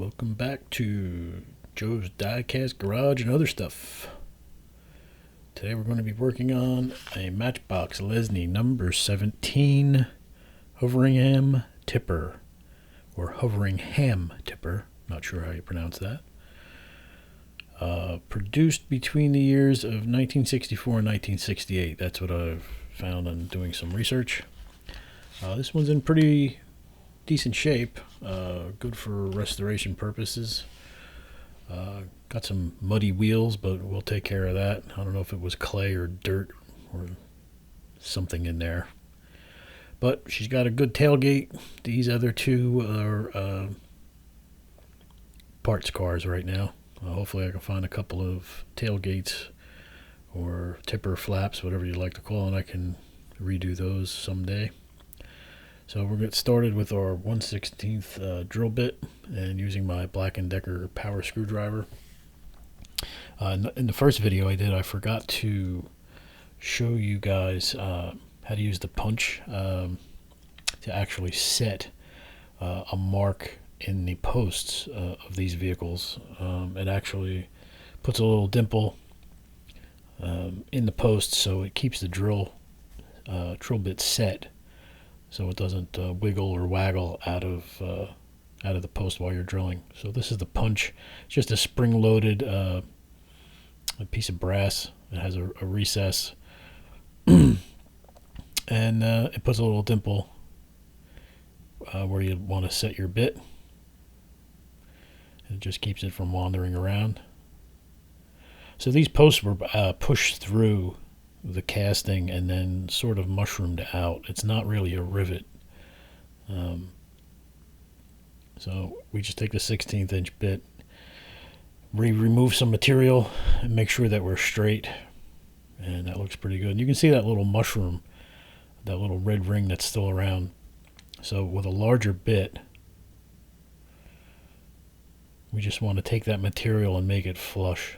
Welcome back to Joe's Diecast Garage and other stuff. Today we're going to be working on a Matchbox Lesney number 17 Hoveringham tipper, or Hoveringham tipper, not sure how you pronounce that. Produced between the years of 1964 and 1968. That's what I've found on doing some research. This one's in pretty decent shape, good for restoration purposes. Got some muddy wheels, but we'll take care of that. I don't know if it was clay or dirt or something in there. But she's got a good tailgate. These other two are parts cars right now. Hopefully I can find a couple of tailgates or tipper flaps, whatever you like to call it. I can redo those someday. So we're going to get started with our 1/16 drill bit and using my Black & Decker power screwdriver. In the first video I did, I forgot to show you guys how to use the punch to actually set a mark in the posts of these vehicles. It actually puts a little dimple in the post, so it keeps the drill bit set, so it doesn't wiggle or waggle out of the post while you're drilling. So this is the punch. It's just a spring-loaded a piece of brass. It has a recess, and it puts a little dimple where you want to set your bit. It just keeps it from wandering around. So these posts were pushed through the casting and then sort of mushroomed out. It's not really a rivet. So we just take the 16th inch bit, remove some material and make sure that we're straight, and that looks pretty good. And you can see that little mushroom, that little red ring that's still around. So with a larger bit, we just want to take that material and make it flush.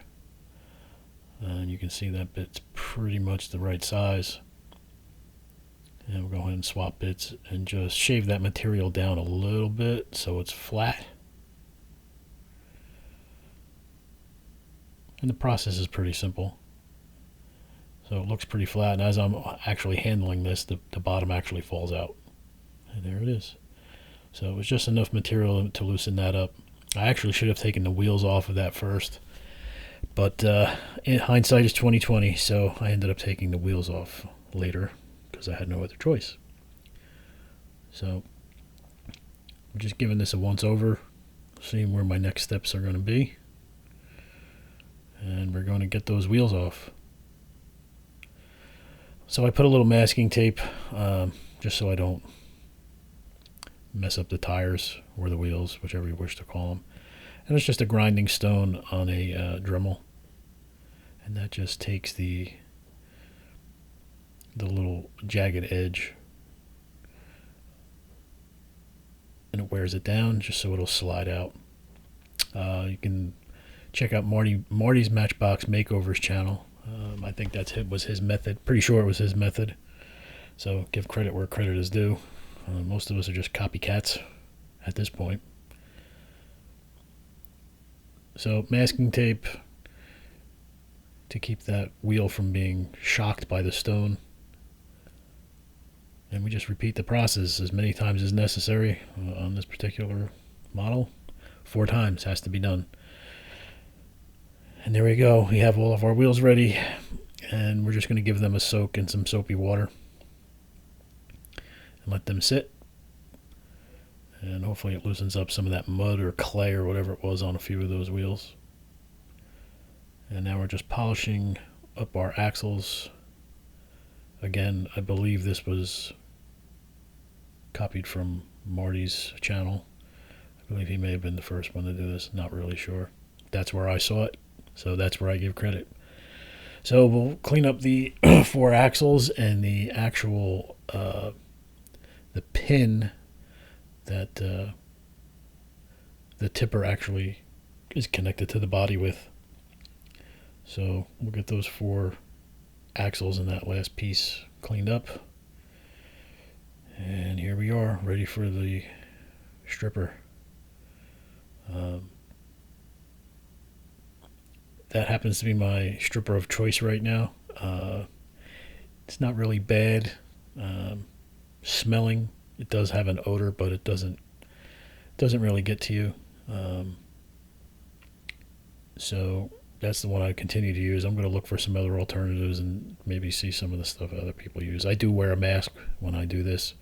And you can see that bit's pretty much the right size. And we'll go ahead and swap bits and just shave that material down a little bit so it's flat. And the process is pretty simple. So it looks pretty flat, and as I'm actually handling this, the bottom actually falls out. And there it is. So it was just enough material to loosen that up. I actually should have taken the wheels off of that first, but in hindsight is 2020, so I ended up taking the wheels off later because I had no other choice. So I'm just giving this a once over, seeing where my next steps are going to be, and we're going to get those wheels off. So I put a little masking tape just so I don't mess up the tires or the wheels, whichever you wish to call them. And it's just a grinding stone on a Dremel, and that just takes the little jagged edge and it wears it down just so it'll slide out. You can check out Marty's Matchbox Makeovers channel. I think was his method. Pretty sure it was his method. So give credit where credit is due. Most of us are just copycats at this point. So masking tape to keep that wheel from being shocked by the stone. And we just repeat the process as many times as necessary on this particular model. 4 times has to be done. And there we go. We have all of our wheels ready, and we're just going to give them a soak in some soapy water and let them sit. And hopefully it loosens up some of that mud or clay or whatever it was on a few of those wheels. And now we're just polishing up our axles. Again, I believe this was copied from Marty's channel. I believe he may have been the first one to do this. Not really sure. That's where I saw it, so that's where I give credit. So we'll clean up the 4 axles and the actual the pin that the tipper actually is connected to the body with. So we'll get those 4 axles and that last piece cleaned up, and here we are, ready for the stripper. Um, that happens to be my stripper of choice right now. It's not really bad smelling. It does have an odor, but it doesn't really get to you. Um, so that's the one I continue to use. I'm going to look for some other alternatives and maybe see some of the stuff other people use. I do wear a mask when I do this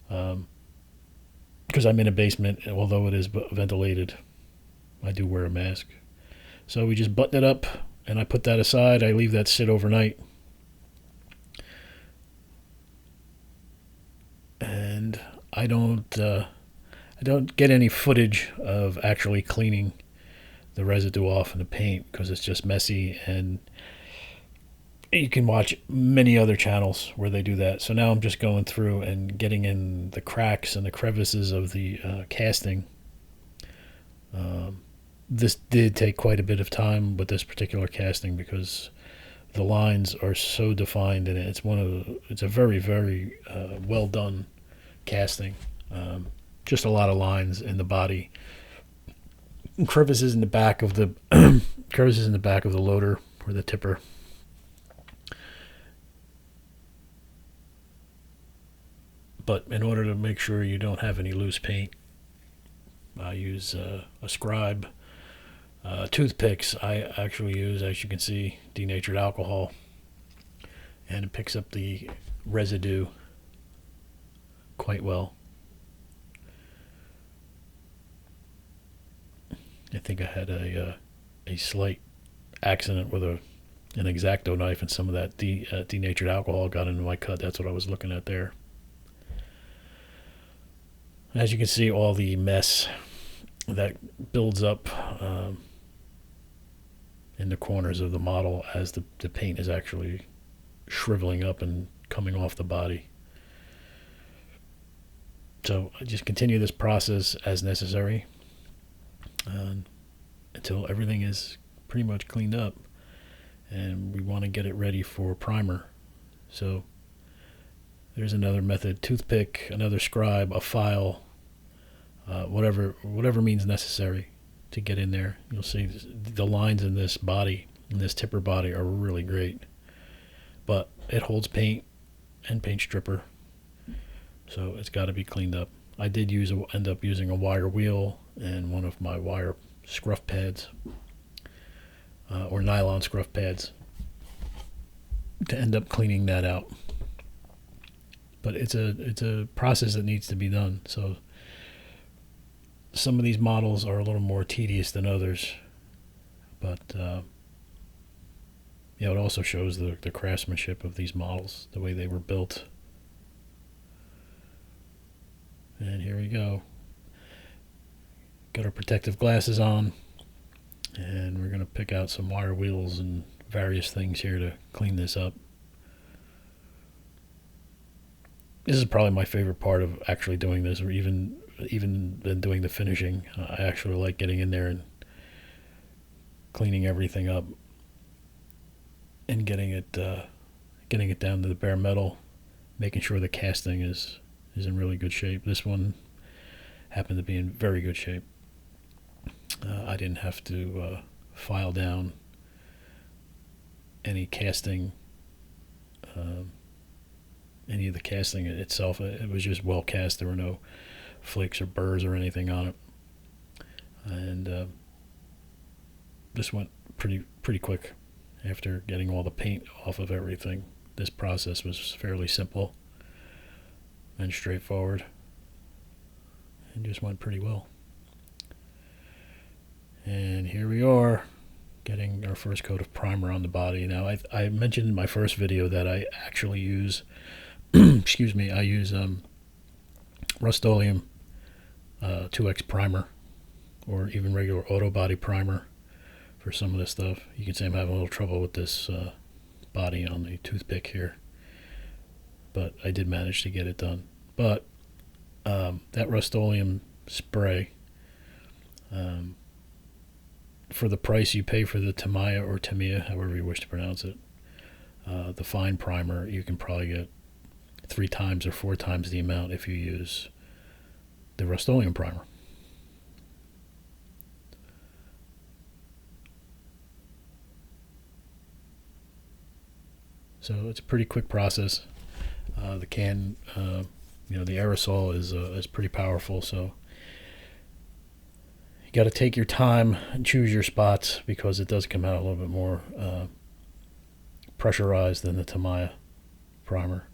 because I'm in a basement. Although it is ventilated, I do wear a mask. So we just button it up, and I put that aside. I leave that sit overnight, and I don't get any footage of actually cleaning the residue off in the paint because it's just messy, and you can watch many other channels where they do that. So now I'm just going through and getting in the cracks and the crevices of the casting. This did take quite a bit of time with this particular casting because the lines are so defined, and it's a very, very well done casting. Just a lot of lines in the body, crevices in the back of the crevices in the back of the loader or the tipper. But in order to make sure you don't have any loose paint, I use a scribe. Toothpicks I actually use, as you can see, denatured alcohol, and it picks up the residue quite well. I think I had a slight accident with an X-Acto knife, and some of that denatured alcohol got into my cut. That's what I was looking at there. As you can see, all the mess that builds up in the corners of the model as the paint is actually shriveling up and coming off the body. So I just continue this process as necessary until everything is pretty much cleaned up, and we want to get it ready for primer. So there's another method: toothpick, another scribe, a file, whatever means necessary to get in there. You'll see the lines in this body, in this tipper body, are really great, but it holds paint and paint stripper, so it's got to be cleaned up. I did end up using a wire wheel and one of my wire scruff pads, or nylon scruff pads, to end up cleaning that out. But it's a process that needs to be done. So some of these models are a little more tedious than others, but it also shows the craftsmanship of these models, the way they were built. And here we go. Got our protective glasses on, and we're going to pick out some wire wheels and various things here to clean this up. This is probably my favorite part of actually doing this, or even than doing the finishing. I actually like getting in there and cleaning everything up and getting it down to the bare metal, making sure the casting is in really good shape. This one happened to be in very good shape. I didn't have to file down any casting, any of the casting itself. It was just well cast. There were no flakes or burrs or anything on it, and this went pretty quick. After getting all the paint off of everything, this process was fairly simple and straightforward, and just went pretty well. And here we are, getting our first coat of primer on the body. Now, I mentioned in my first video that I actually use, excuse me, I use Rust-Oleum 2X primer, or even regular auto body primer for some of this stuff. You can see I'm having a little trouble with this body on the toothpick here, but I did manage to get it done. But that Rust-Oleum spray, for the price you pay for the Tamiya or Tamiya, however you wish to pronounce it, the fine primer, you can probably get 3 times or 4 times the amount if you use the Rust-Oleum primer. So it's a pretty quick process. The can, the aerosol is pretty powerful. So you got to take your time and choose your spots, because it does come out a little bit more pressurized than the Tamiya primer.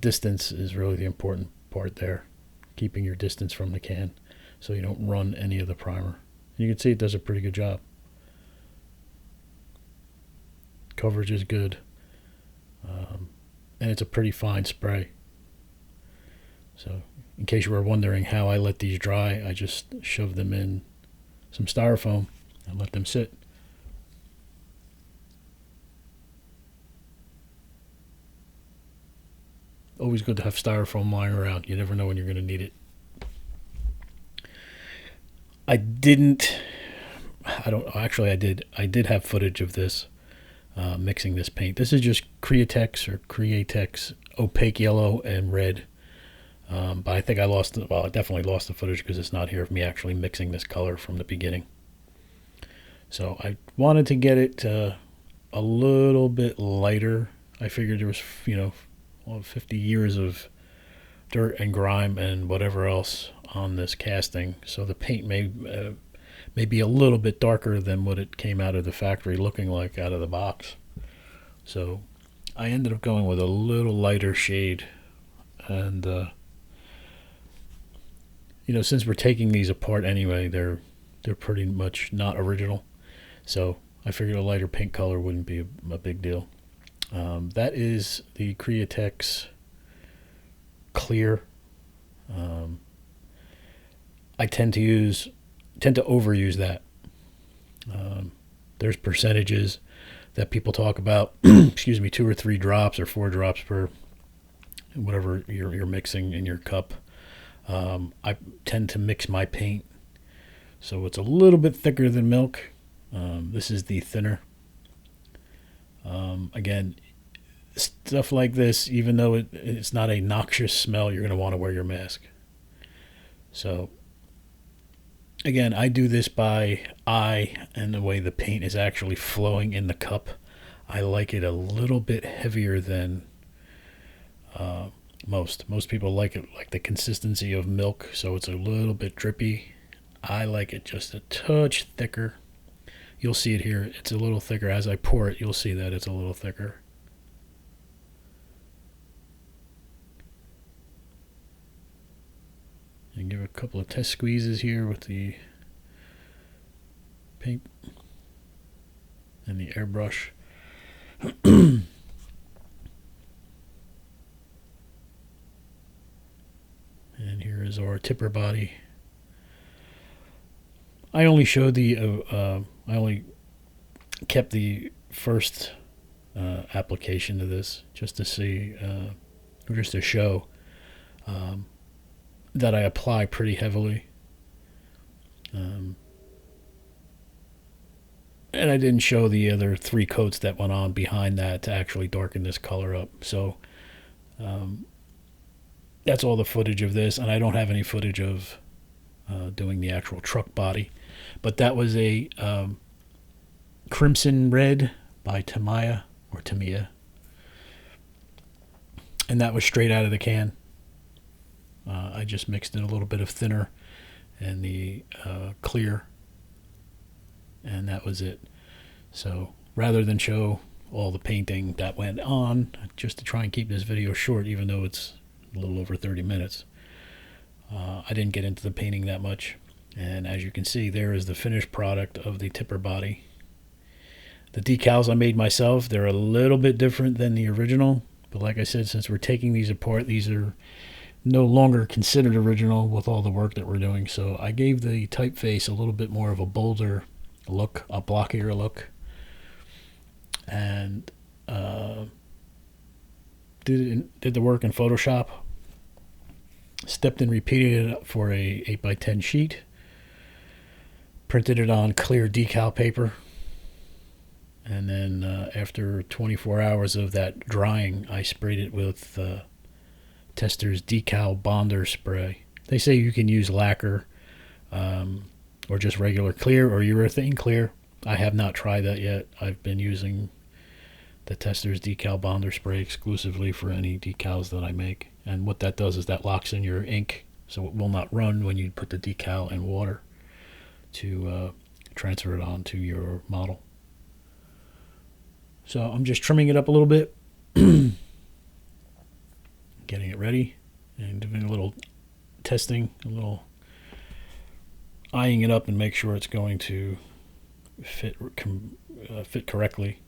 Distance is really the important part there, keeping your distance from the can so you don't run any of the primer. And you can see it does a pretty good job. Coverage is good, and it's a pretty fine spray. So in case you were wondering how I let these dry, I just shoved them in some styrofoam and let them sit. Always good to have styrofoam lying around. You never know when you're going to need it. I did have footage of this, mixing this paint. This is just Createx opaque yellow and red. But I think I definitely lost the footage because it's not here of me actually mixing this color from the beginning. So I wanted to get it a little bit lighter. I figured there was, 50 years of dirt and grime and whatever else on this casting, so the paint may be a little bit darker than what it came out of the factory looking like out of the box. So I ended up going with a little lighter shade, and since we're taking these apart anyway, they're pretty much not original, so I figured a lighter paint color wouldn't be a big deal. That is the Createx clear. I tend to overuse that. There's percentages that people talk about. 2 or 3 drops or 4 drops per whatever you're mixing in your cup. I tend to mix my paint so it's a little bit thicker than milk. This is the thinner. Again, stuff like this, even though it's not a noxious smell, you're going to want to wear your mask. So again, I do this by eye and the way the paint is actually flowing in the cup. I like it a little bit heavier than most people like it like the consistency of milk, so it's a little bit drippy. I like it just a touch thicker. You'll see it here. It's a little thicker. As I pour it, you'll see that it's a little thicker. And give a couple of test squeezes here with the paint and the airbrush. And here is our tipper body. I only showed I only kept the first application to this just to see, or just to show that I apply pretty heavily. And I didn't show the other 3 coats that went on behind that to actually darken this color up. So that's all the footage of this, and I don't have any footage of doing the actual truck body. But that was a Crimson Red by Tamiya, and that was straight out of the can. I just mixed in a little bit of thinner and the clear, and that was it. So rather than show all the painting that went on, just to try and keep this video short, even though it's a little over 30 minutes, I didn't get into the painting that much. And as you can see, there is the finished product of the tipper body. The decals I made myself. They're a little bit different than the original, but like I said, since we're taking these apart, these are no longer considered original with all the work that we're doing. So I gave the typeface a little bit more of a bolder look, a blockier look, and did the work in Photoshop. Stepped and repeated it for a 8x10 sheet. Printed it on clear decal paper, and then after 24 hours of that drying, I sprayed it with Tester's Decal Bonder Spray. They say you can use lacquer or just regular clear or urethane clear. I have not tried that yet. I've been using the Tester's decal bonder spray exclusively for any decals that I make. And what that does is that locks in your ink, so it will not run when you put the decal in water to transfer it onto your model. So I'm just trimming it up a little bit, getting it ready, and doing a little testing, a little eyeing it up and make sure it's going to fit correctly.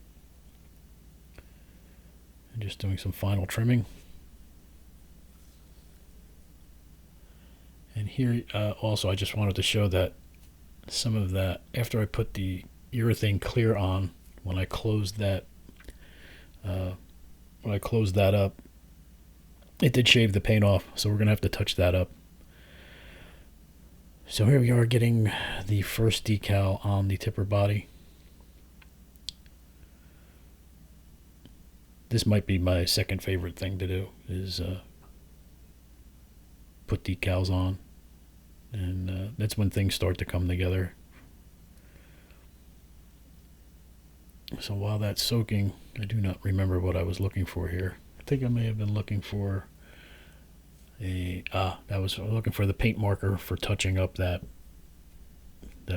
And just doing some final trimming. And here also I just wanted to show that some of that, after I put the urethane clear on, when I closed that up, it did shave the paint off, so we're gonna have to touch that up. So here we are getting the first decal on the tipper body. This might be my second favorite thing to do, is put decals on, and that's when things start to come together. So while that's soaking, I do not remember what I was looking for here. I think I may have been looking for I was looking for the paint marker for touching up that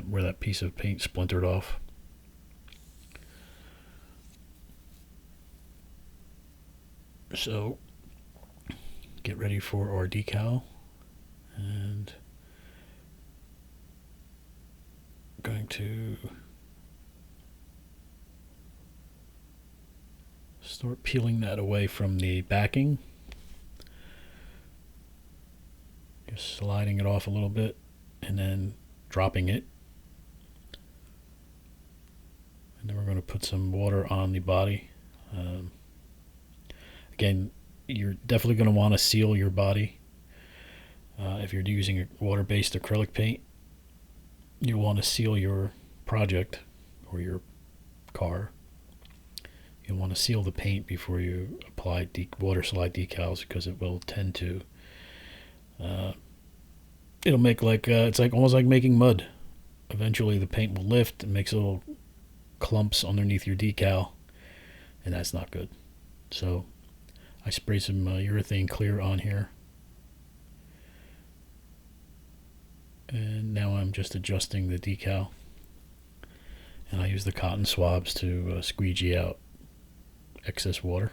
where that piece of paint splintered off. So get ready for our decal, and I'm going to start peeling that away from the backing, just sliding it off a little bit and then dropping it. And then we're going to put some water on the body. Again, you're definitely going to want to seal your body. If you're using a water-based acrylic paint, you want to seal your project or your car. You'll want to seal the paint before you apply Waterslide decals, because it will tend to it'll make like it's like almost like making mud. Eventually the paint will lift and makes little clumps underneath your decal, and that's not good. So I spray some urethane clear on here, and now I'm just adjusting the decal, and I use the cotton swabs to squeegee out excess water.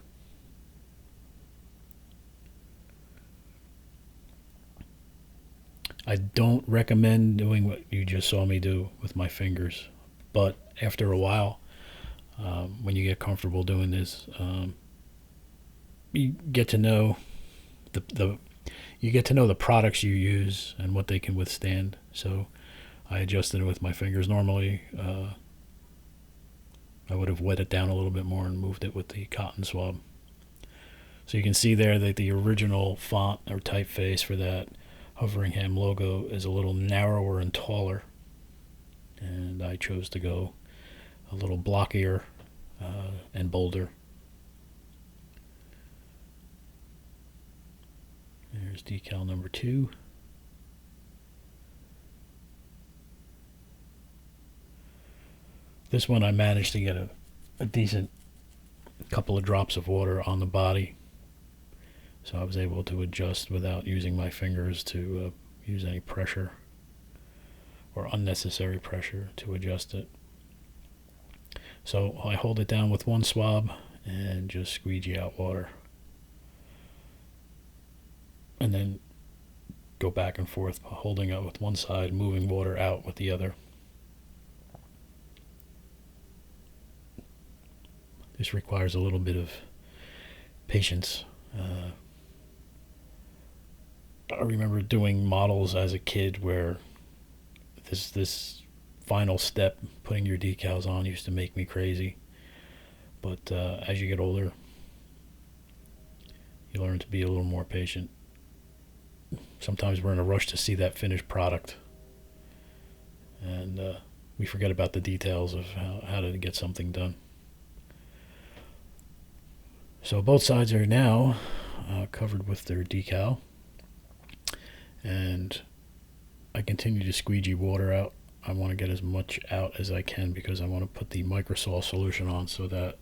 I don't recommend doing what you just saw me do with my fingers, but after a while, when you get comfortable doing this, you get to know the products you use and what they can withstand. So I adjusted it with my fingers. Normally, I would have wet it down a little bit more and moved it with the cotton swab. So you can see there that the original font or typeface for that Hoveringham logo is a little narrower and taller, and I chose to go a little blockier and bolder. There's decal number 2. This one I managed to get a decent couple of drops of water on the body, so I was able to adjust without using my fingers to use any pressure or unnecessary pressure to adjust it. So I hold it down with one swab and just squeegee out water, and then go back and forth, holding it with one side, moving water out with the other. This requires a little bit of patience. I remember doing models as a kid where this final step, putting your decals on, used to make me crazy. But as you get older, you learn to be a little more patient. Sometimes we're in a rush to see that finished product, and we forget about the details of how to get something done. So both sides are now covered with their decal, and I continue to squeegee water out. I want to get as much out as I can because I want to put the microsol solution on so that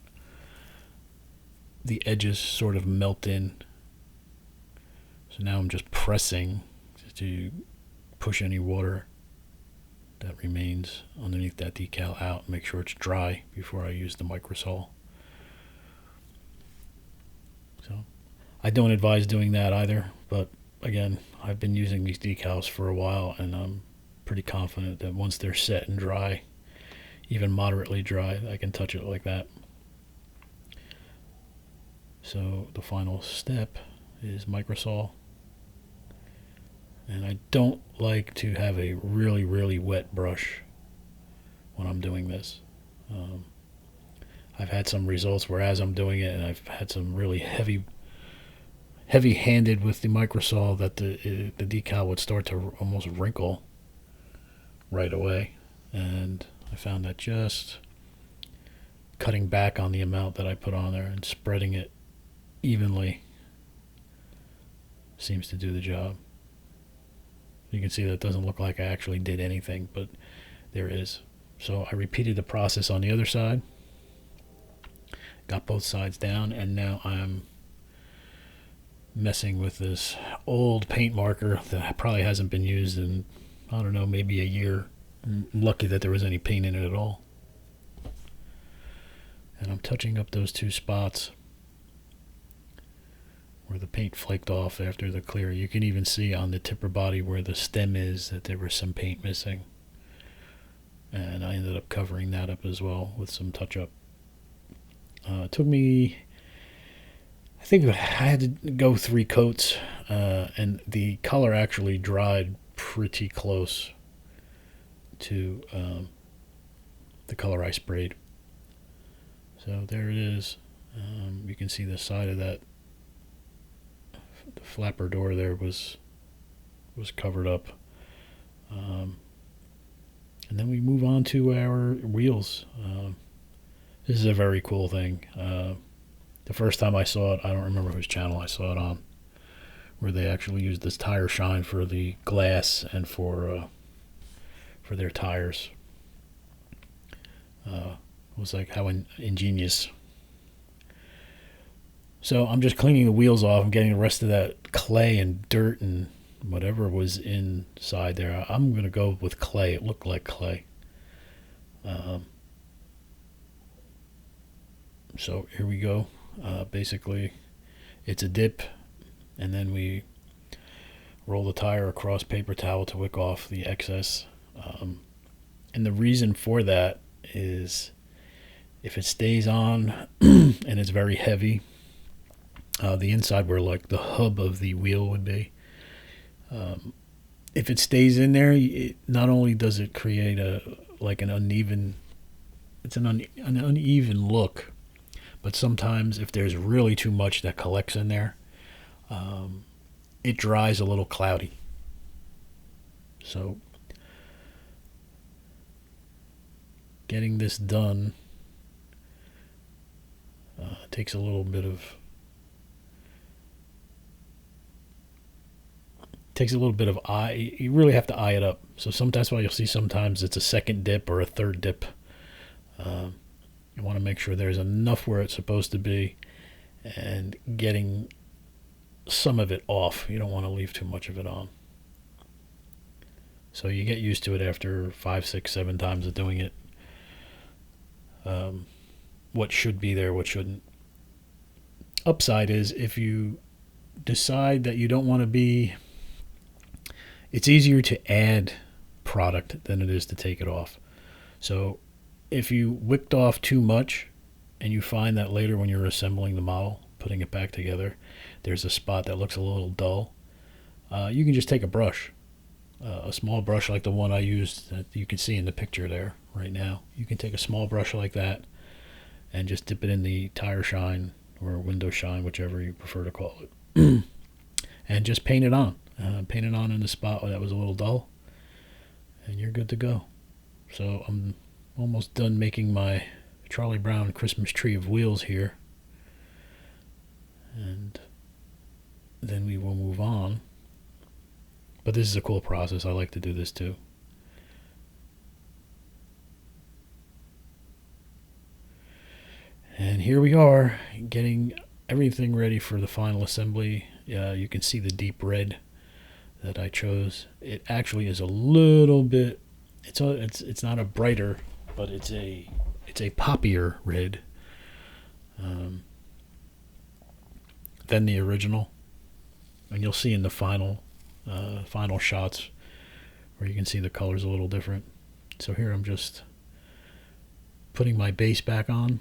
the edges sort of melt in. So now I'm just pressing to push any water that remains underneath that decal out, make sure it's dry before I use the microsol. So I don't advise doing that either, but again, I've been using these decals for a while, and I'm pretty confident that once they're set and dry, even moderately dry, I can touch it like that. So the final step is microsol. And I don't like to have a really, really wet brush when I'm doing this. I've had some results where as I'm doing it, and I've had some really heavy-handed with the microsol, that the decal would start to almost wrinkle right away. And I found that just cutting back on the amount that I put on there and spreading it evenly seems to do the job. You can see that it doesn't look like I actually did anything, but there is. So I repeated the process on the other side, got both sides down, and now I'm messing with this old paint marker that probably hasn't been used in, I don't know, maybe a year. I'm lucky that there was any paint in it at all. And I'm touching up those two spots where the paint flaked off after the clear. You can even see on the tipper body where the stem is that there was some paint missing. And I ended up covering that up as well with some touch-up. It took me, I think I had to go 3 coats, and the color actually dried pretty close to the color I sprayed. So there it is. You can see the side of that. The flapper door there was covered up. And then we move on to our wheels. This is a very cool thing. The first time I saw it, I don't remember whose channel I saw it on, where they actually used this tire shine for the glass and for their tires. It was like how ingenious. So I'm just cleaning the wheels off. I'm getting the rest of that clay and dirt and whatever was inside there. I'm going to go with clay. It looked like clay. So here we go. Basically, it's a dip, and then we roll the tire across paper towel to wick off the excess. And the reason for that is if it stays on and it's very heavy, the inside where like the hub of the wheel would be, if it stays in there, not only does it create an uneven look, but sometimes if there's really too much that collects in there, it dries a little cloudy. So getting this done takes a little bit of eye. You really have to eye it up. So that's why you'll see sometimes it's a second dip or a third dip. You want to make sure there's enough where it's supposed to be and getting some of it off. You don't want to leave too much of it on. So you get used to it after 5, 6, 7 times of doing it. What should be there, what shouldn't. Upside is if you decide that you don't want to be, it's easier to add product than it is to take it off. So if you wicked off too much and you find that later when you're assembling the model, putting it back together, there's a spot that looks a little dull, you can just take a brush, a small brush like the one I used that you can see in the picture there right now. You can take a small brush like that and just dip it in the tire shine or window shine, whichever you prefer to call it, and just paint it on. Paint it on in the spot where that was a little dull, and you're good to go. So I'm almost done making my Charlie Brown Christmas tree of wheels here, and then we will move on. But this is a cool process. I like to do this too. And here we are getting everything ready for the final assembly. You can see the deep red that I chose. It actually is a little bit. It's not a brighter, but it's a poppier red than the original, and you'll see in the final shots where you can see the colors a little different. So here I'm just putting my base back on.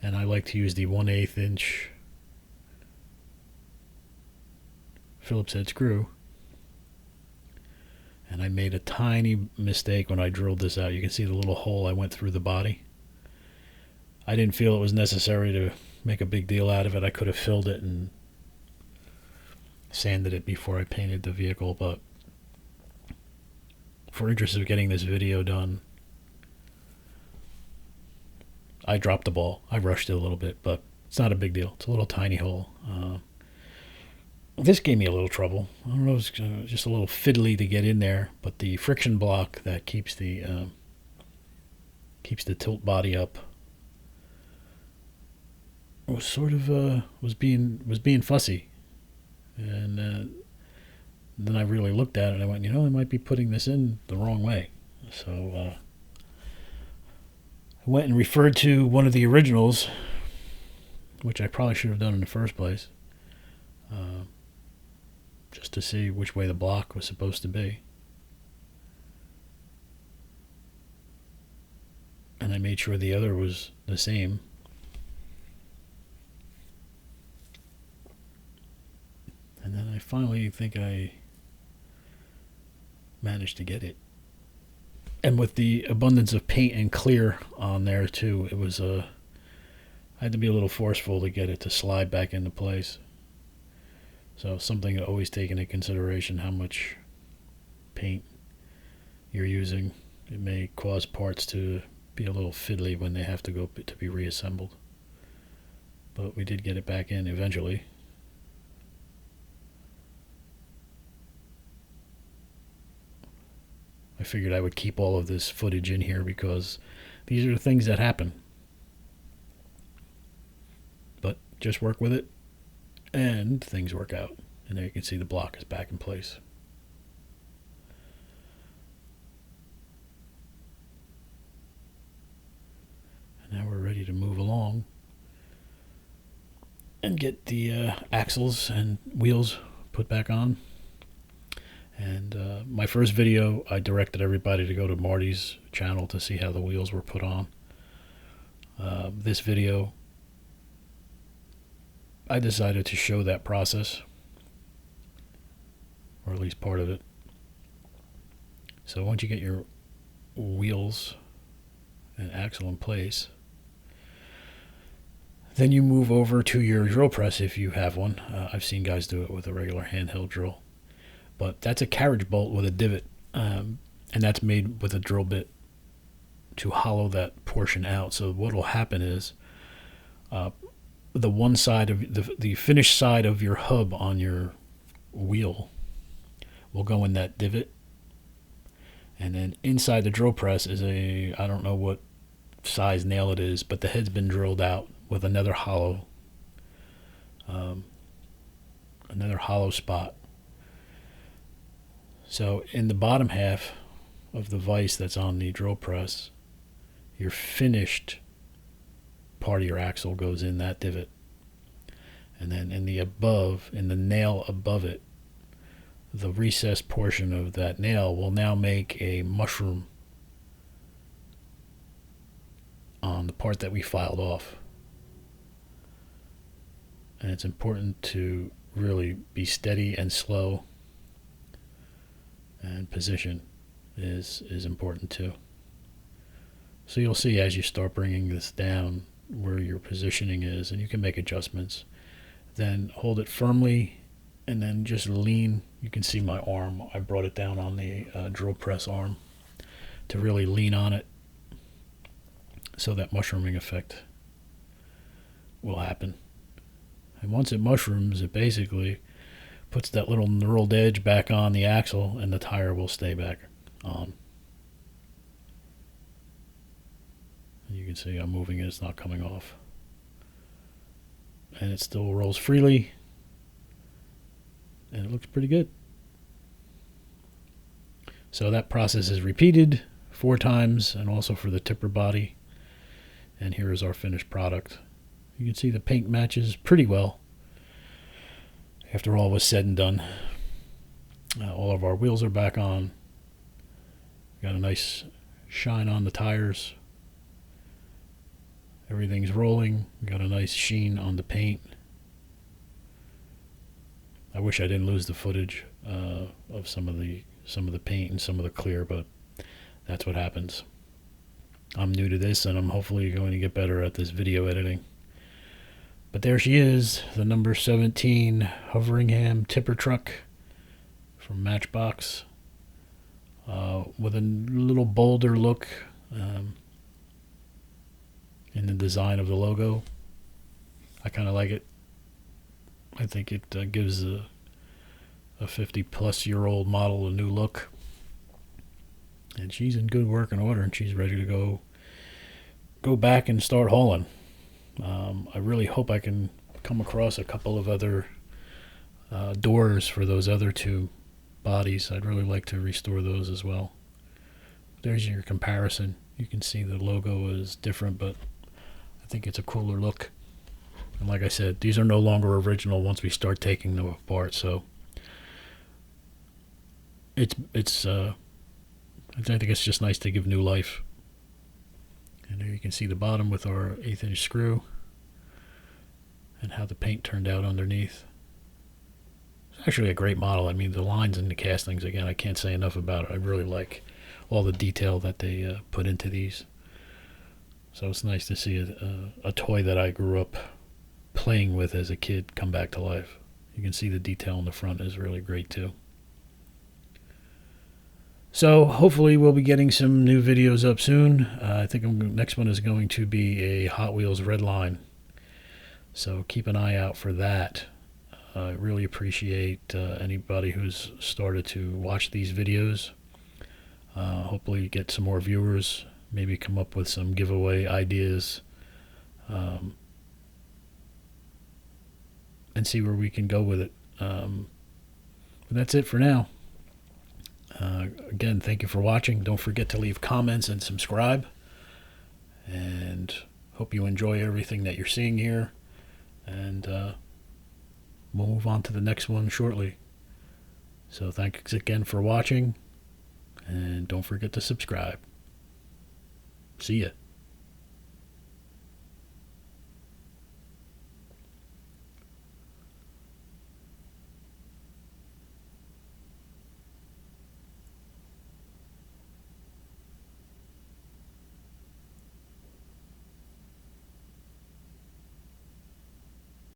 And I like to use the 1/8 inch Phillips head screw. And I made a tiny mistake when I drilled this out. You can see the little hole I went through the body. I didn't feel it was necessary to make a big deal out of it. I could have filled it and sanded it before I painted the vehicle, but for interest of getting this video done, I dropped the ball. I rushed it a little bit, but it's not a big deal. It's a little tiny hole. This gave me a little trouble. I don't know, it's just a little fiddly to get in there, but the friction block that keeps the tilt body up was sort of was being fussy, and then I really looked at it and I went, I might be putting this in the wrong way. So I went and referred to one of the originals, which I probably should have done in the first place, just to see which way the block was supposed to be. And I made sure the other was the same. And then I finally think I managed to get it. And with the abundance of paint and clear on there too, it was I had to be a little forceful to get it to slide back into place. So something to always take into consideration how much paint you're using. It may cause parts to be a little fiddly when they have to go to be reassembled. But we did get it back in eventually. I figured I would keep all of this footage in here because these are the things that happen. But just work with it and things work out. And there you can see the block is back in place. And now we're ready to move along and get the axles and wheels put back on. And my first video, I directed everybody to go to Marty's channel to see how the wheels were put on. This video, I decided to show that process, or at least part of it. So once you get your wheels and axle in place, then you move over to your drill press if you have one. I've seen guys do it with a regular handheld drill. But that's a carriage bolt with a divot, and that's made with a drill bit to hollow that portion out. So what will happen is the one side of the finished side of your hub on your wheel will go in that divot, and then inside the drill press is I don't know what size nail it is, but the head's been drilled out with another hollow spot. So in the bottom half of the vise that's on the drill press, your finished part of your axle goes in that divot. And then in the nail above it, the recessed portion of that nail will now make a mushroom on the part that we filed off. And it's important to really be steady and slow, and position is important too. So you'll see as you start bringing this down where your positioning is, and you can make adjustments. Then hold it firmly and then just lean. You can see my arm, I brought it down on the drill press arm to really lean on it so that mushrooming effect will happen. And once it mushrooms, it basically puts that little knurled edge back on the axle, and the tire will stay back on. can see I'm moving it, it's not coming off. And it still rolls freely. And it looks pretty good. So that process is repeated 4 times, and also for the tipper body. And here is our finished product. You can see the paint matches pretty well after all was said and done. All of our wheels are back on. Got a nice shine on the tires. Everything's rolling. Got a nice sheen on the paint. I wish I didn't lose the footage of some of the paint and some of the clear, but that's what happens. I'm new to this, and I'm hopefully going to get better at this video editing. But there she is, the number 17 Hoveringham tipper truck from Matchbox, with a little bolder look in the design of the logo. I kind of like it. I think it gives a 50-plus-year-old model a new look. And she's in good working order, and she's ready to go back and start hauling. I really hope I can come across a couple of other doors for those other 2 bodies. I'd really like to restore those as well. There's your comparison. You can see the logo is different, but I think it's a cooler look. And like I said, these are no longer original once we start taking them apart. So I think it's just nice to give new life. And there you can see the bottom with our 1/8" screw and how the paint turned out underneath. It's actually a great model. I mean, the lines and the castings, again, I can't say enough about it. I really like all the detail that they put into these. So it's nice to see a toy that I grew up playing with as a kid come back to life. You can see the detail in the front is really great too. So hopefully we'll be getting some new videos up soon. I think next one is going to be a Hot Wheels Red Line. So keep an eye out for that. I really appreciate anybody who's started to watch these videos. Hopefully get some more viewers. Maybe come up with some giveaway ideas. And see where we can go with it. But that's it for now. Again, thank you for watching. Don't forget to leave comments and subscribe. And hope you enjoy everything that you're seeing here. And we'll move on to the next one shortly. So thanks again for watching. And don't forget to subscribe. See ya.